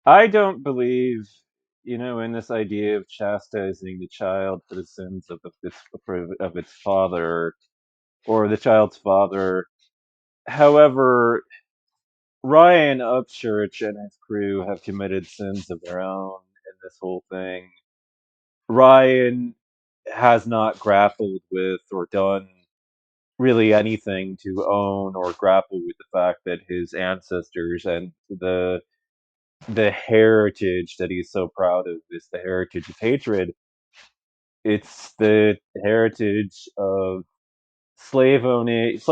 I don't believe, in this idea of chastising the child for the sins of its father or the child's father. However, Ryan Upchurch and his crew have committed sins of their own in this whole thing. Ryan has not grappled with or done really anything to own or grapple with the fact that his ancestors and the heritage that he's so proud of is the heritage of hatred. It's the heritage of slave owners.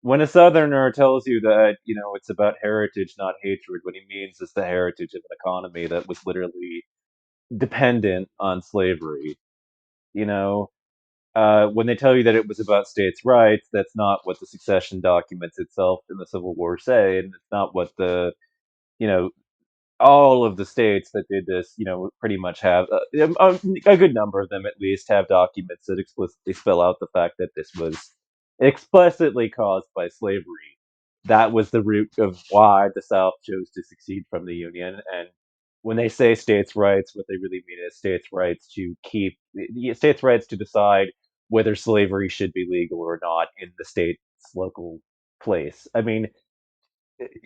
When a Southerner tells you that it's about heritage, not hatred, what he means is the heritage of an economy that was literally dependent on slavery. You know, when they tell you that it was about states' rights, that's not what the succession documents itself in the Civil War say, and it's not what the you know all of the states that did this, pretty much have a good number of them at least have documents that explicitly spell out the fact that this was explicitly caused by slavery. That was the root of why the South chose to secede from the Union. And when they say states' rights, what they really mean is states' rights to decide whether slavery should be legal or not in the state's local place. I mean,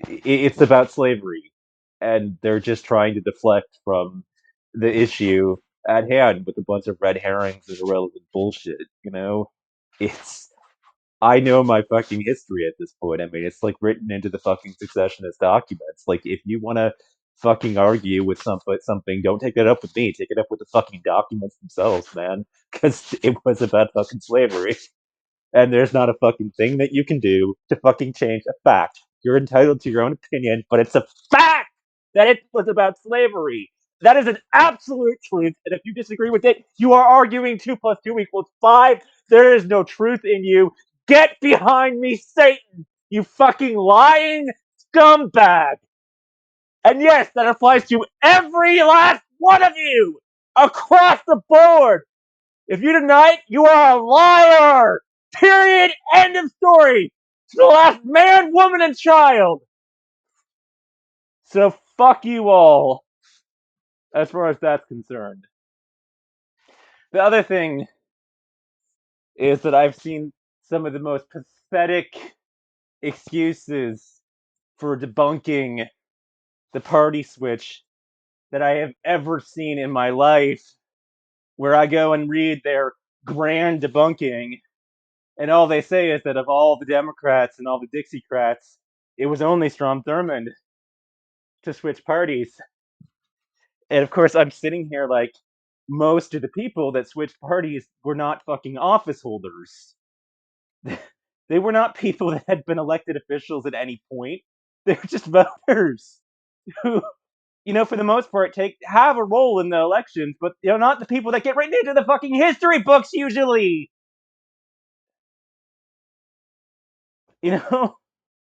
it's about slavery, and they're just trying to deflect from the issue at hand with a bunch of red herrings and irrelevant bullshit. It's I know my fucking history at this point. I mean, it's like written into the fucking successionist documents. Like, if you want to fucking argue with something, don't take it up with me. Take it up with the fucking documents themselves, man. Because it was about fucking slavery, and there's not a fucking thing that you can do to fucking change a fact. You're entitled to your own opinion, but it's a fact that it was about slavery. That is an absolute truth, and if you disagree with it, you are arguing 2 plus 2 equals 5. There is no truth in you. Get behind me, Satan! You fucking lying scumbag! And yes, that applies to every last one of you! Across the board! If you deny it, you are a liar! Period. End of story. To the last man, woman, and child. So fuck you all, as far as that's concerned. The other thing is that I've seen some of the most pathetic excuses for debunking the party switch that I have ever seen in my life, where I go and read their grand debunking, and all they say is that of all the Democrats and all the Dixiecrats, it was only Strom Thurmond to switch parties. And of course, I'm sitting here like, most of the people that switched parties were not fucking office holders. They were not people that had been elected officials at any point. They were just voters who, for the most part, have a role in the elections, but not the people that get written into the fucking history books usually. You know,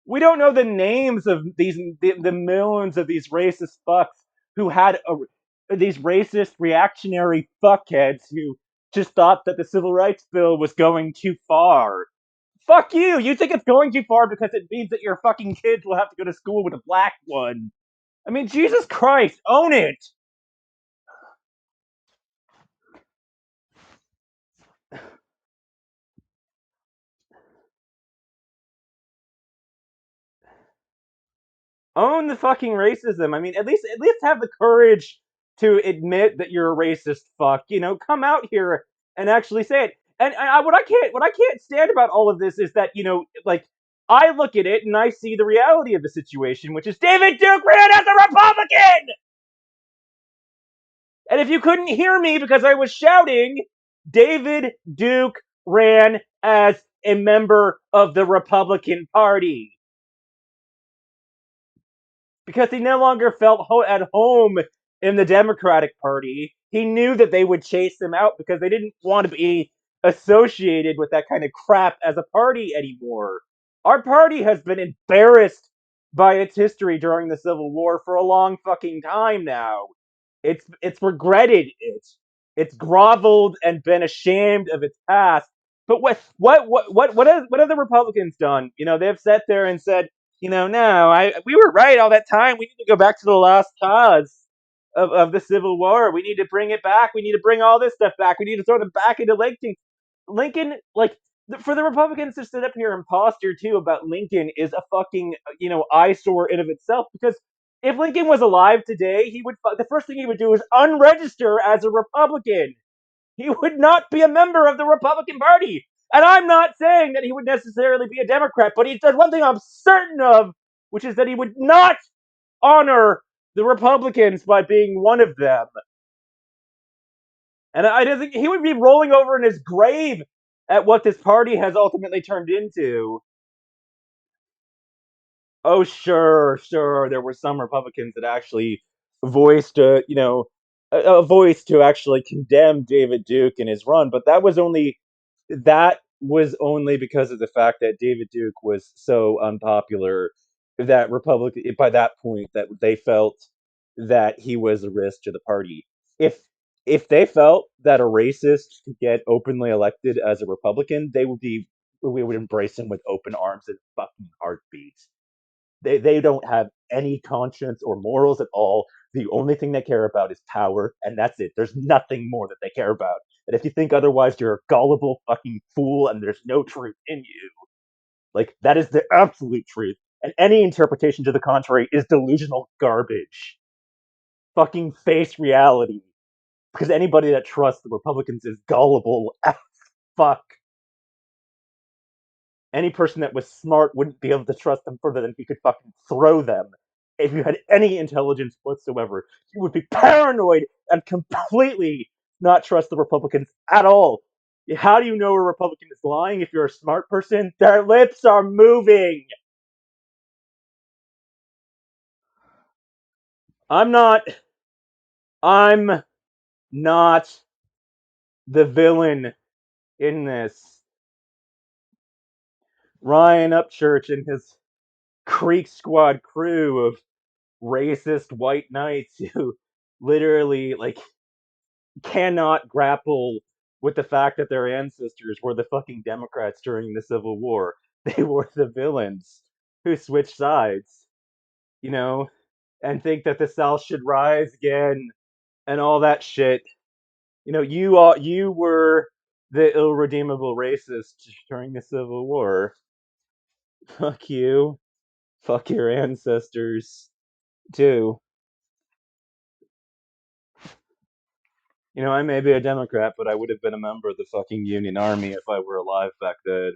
we don't know the names of the millions of these racist fucks who these racist reactionary fuckheads who just thought that the civil rights bill was going too far. Fuck you! You think it's going too far because it means that your fucking kids will have to go to school with a black one. I mean, Jesus Christ, own it! Own the fucking racism. I mean, at least have the courage to admit that you're a racist fuck. Come out here and actually say it. And what I can't stand about all of this is that like, I look at it and I see the reality of the situation, which is David Duke ran as a Republican. And if you couldn't hear me because I was shouting, David Duke ran as a member of the Republican Party because he no longer felt at home in the Democratic Party. He knew that they would chase him out because they didn't want to be associated with that kind of crap as a party anymore. Our party has been embarrassed by its history during the Civil War for a long fucking time now. It's regretted it. It's groveled and been ashamed of its past. But what have the Republicans done? They've sat there and said, No, I we were right all that time. We need to go back to the lost cause of the Civil War. We need to bring it back. We need to bring all this stuff back. We need to throw them back into Lincoln. Lincoln, like for the Republicans to sit up here and posture too about Lincoln is a fucking eyesore in of itself. Because if Lincoln was alive today, he would the first thing he would do is unregister as a Republican. He would not be a member of the Republican Party. And I'm not saying that he would necessarily be a Democrat, but he said one thing I'm certain of, which is that he would not honor the Republicans by being one of them. And I don't think he would be rolling over in his grave at what this party has ultimately turned into. Oh, sure, sure. There were some Republicans that actually voiced, a voice to actually condemn David Duke and his run, but that was only because of the fact that David Duke was so unpopular that Republican by that point that they felt that he was a risk to the party. If if they felt that a racist could get openly elected as a Republican, we would embrace him with open arms and fucking heartbeats. They don't have any conscience or morals at all. The only thing they care about is power, and that's it. There's nothing more that they care about. And if you think otherwise, you're a gullible fucking fool, and there's no truth in you. Like that is the absolute truth. And any interpretation to the contrary is delusional garbage. Fucking face reality. Because anybody that trusts the Republicans is gullible as fuck. Any person that was smart wouldn't be able to trust them further than he could fucking throw them. If you had any intelligence whatsoever, you would be paranoid and completely not trust the Republicans at all. How do you know a Republican is lying if you're a smart person? Their lips are moving. I'm not I'm not the villain in this. Ryan Upchurch and his Creek Squad crew of racist white knights who literally cannot grapple with the fact that their ancestors were the fucking Democrats during the Civil War. They were the villains who switched sides, you know, and think that the South should rise again and all that shit. You were the irredeemable racist during the Civil War. Fuck you. Fuck your ancestors too. I may be a Democrat, but I would have been a member of the fucking Union Army if I were alive back then.